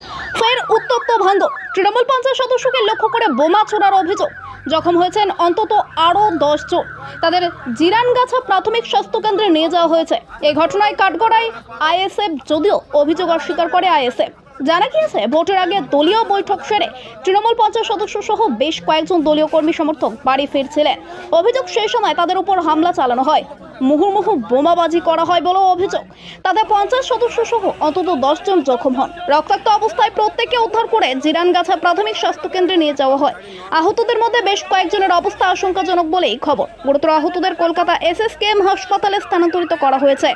ফের উত্তপ্ত ভাঙড়। তৃণমূল পঞ্চায়েত সদস্যকে লক্ষ্য করে বোমা ছোড়ার অভিযোগ। জখম হয়েছেন অন্তত আরও 10 জন। তাদের জিরানগাছা প্রাথমিক স্বাস্থ্য কেন্দ্রে নিয়ে যাওয়া হয়েছে। এই ঘটনায় কাঠগড়ায় আইএসএফ, যদিও অভিযোগ অস্বীকার করে আইএসএফ। জানা গিয়েছে, ভোটের আগে দলীয় বৈঠক সেরে তৃণমূল পঞ্চায়েত সদস্য সহ বেশ কয়েকজন দলীয় কর্মী সমর্থক বাড়ি ফিরছিলেন। অভিযোগ, সেই সময় তাদের উপর হামলা চালানো হয়, মুহুর্মুহু বোমাবাজি করা হয় বলেও অভিযোগ। তাদের পঞ্চায়েত সদস্য সহ অন্তত 10 জন জখম হন। রক্তাক্ত অবস্থায় প্রত্যেককে উদ্ধার করে জিরানগাছা প্রাথমিক স্বাস্থ্য কেন্দ্রে নিয়ে যাওয়া হয়। আহতদের মধ্যে বেশ কয়েকজনের অবস্থা আশঙ্কাজনক বলেই খবর। গুরুতর আহতদের কলকাতা এসএসকেএম হাসপাতালে স্থানান্তরিত করা হয়েছে।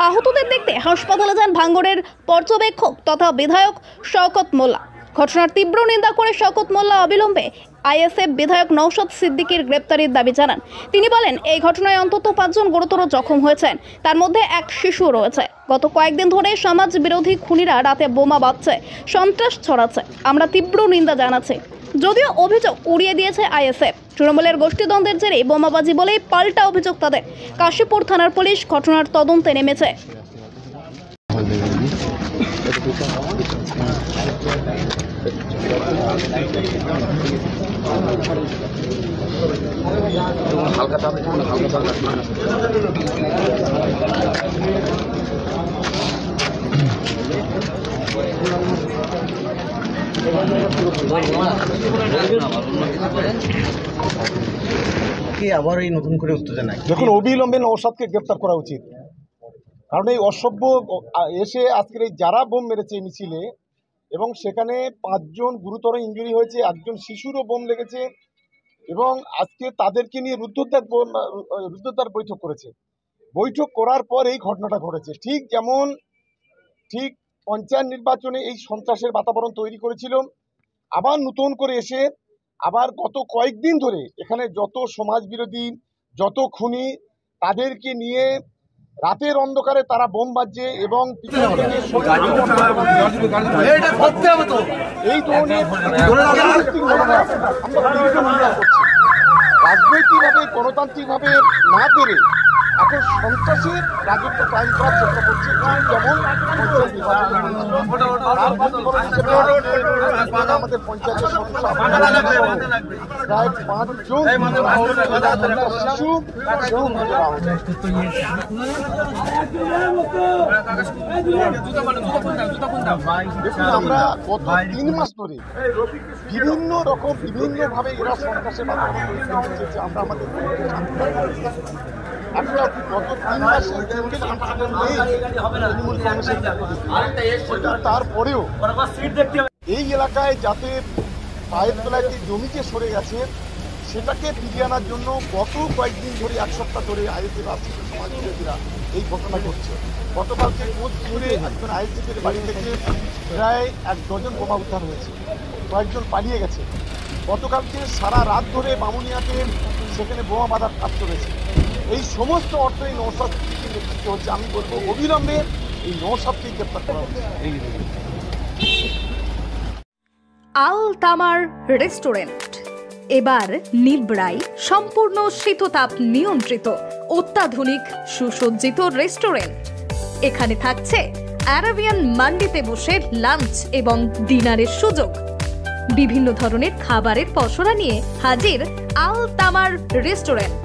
আহতদের দেখতে হাসপাতালে যান ভাঙড়ের পর্যবেক্ষক তথা বিধায়ক শওকত মোল্লা। ঘটনার তীব্র নিন্দা করে শওকত মোল্লা অবিলম্বে আইএসএফ বিধায়ক নওশাদ সিদ্দিকীর গ্রেপ্তারির দাবি জানান। তিনি বলেন, এই ঘটনায় অন্তত 5 জন গুরুতর জখম হয়েছেন, তার মধ্যে এক শিশু রয়েছে। গত কয়েকদিন ধরে সমাজ বিরোধী খুনিরা রাতে বোমা বাঁধছে, সন্ত্রাস ছড়াচ্ছে। আমরা তীব্র নিন্দা জানাচ্ছি। যদিও অভিযোগ উড়িয়ে দিয়েছে আইএসএফ। তৃণমূলের গোষ্ঠীদ্বন্দ্বের জেরে বোমাবাজি বলেই পাল্টা অভিযোগ তাদের। কাশীপুর থানার পুলিশ ঘটনার তদন্তে নেমেছে। আবার এই নতুন করে উত্তেজনা। দেখুন, অবিলম্বে নওশাদকে গ্রেপ্তার করা উচিত। কারণ এই অসভ্য এসে আজকের এই যারা বোম মেরেছে মিছিলে, এবং সেখানে 5 জন গুরুতর ইনজুরি হয়েছে, একজন শিশুরও বোম লেগেছে, এবং আজকে তাদেরকে নিয়ে রুদ্ধদ্বার বৈঠক করেছে। বৈঠক করার পর এই ঘটনাটা ঘটেছে। ঠিক পঞ্চায়েত নির্বাচনে এই সন্ত্রাসের বাতাবরণ তৈরি করেছিল। আবার নতুন করে এসে আবার গত কয়েকদিন ধরে এখানে যত সমাজ বিরোধী, যত খুনি, তাদেরকে নিয়ে রাতের অন্ধকারে তারা বোম বাজছে এবং এই ধরনের রাজনৈতিকভাবে গণতান্ত্রিকভাবে না পেরে এখন সন্ত্রাসের রাজত্ব কায়েম করার চেষ্টা করছে। আমাদের পঞ্চায়েতের সদস্য প্রায় 5 জন শিশু দেখুন, আমরা গত 3 মাস ধরে বিভিন্নভাবে এরা সন্ত্রাসের বাতাবরণ। আমরা আমাদের তারপরেও এই এলাকায় যাতে পায়ের তলায় জমিতে সরে গেছে সেটাকে ফিরিয়ে আনার জন্য গত কয়েকদিন ধরে, 1 সপ্তাহ ধরে আইএসএফ সমাজ বিরোধীরা এই ঘটনা ঘটছে। গতকালকে কোচবিহারে একজন আইএসএফের বাড়ি থেকে প্রায় 1 ডজন বোমা উদ্ধার হয়েছে, কয়েকজন পালিয়ে গেছে। গতকালকে সারা রাত ধরে বামুনিয়াতে সেখানে বোমা বাঁধার কাজ চলেছে। এই সমস্ত অর্থ এই নওশাদ নেতৃত্বে হচ্ছে। আমি বলবো অবিলম্বে এই নওশাদকে গ্রেপ্তার করা হচ্ছে। আল তামার রেস্টুরেন্ট এবার নিবড়াই সম্পূর্ণ শীততাপ নিয়ন্ত্রিত অত্যাধুনিক সুসজ্জিত রেস্টুরেন্ট। এখানে থাকছে আরাবিয়ান মান্ডিতে বসে লাঞ্চ এবং ডিনারের সুযোগ। বিভিন্ন ধরনের খাবারের পসরা নিয়ে হাজির আল তামার রেস্টুরেন্ট।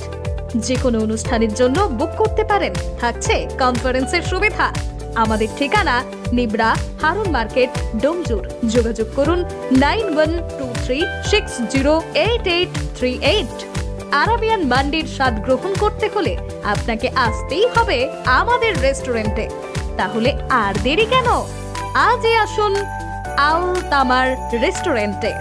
যে কোনো অনুষ্ঠানের জন্য বুক করতে পারেন, থাকছে কনফারেন্সের সুবিধা। আমাদের ঠিকানা নিবড়া, হারুন মার্কেট, ডোমজুর। যোগাযোগ করুন 9123608838। আরাবিয়ান মান্ডির স্বাদ গ্রহণ করতে হলে আপনাকে আসতেই হবে আমাদের রেস্টুরেন্টে। তাহলে আর দেরি কেন? আজই আসুন আল তামার রেস্টুরেন্টে।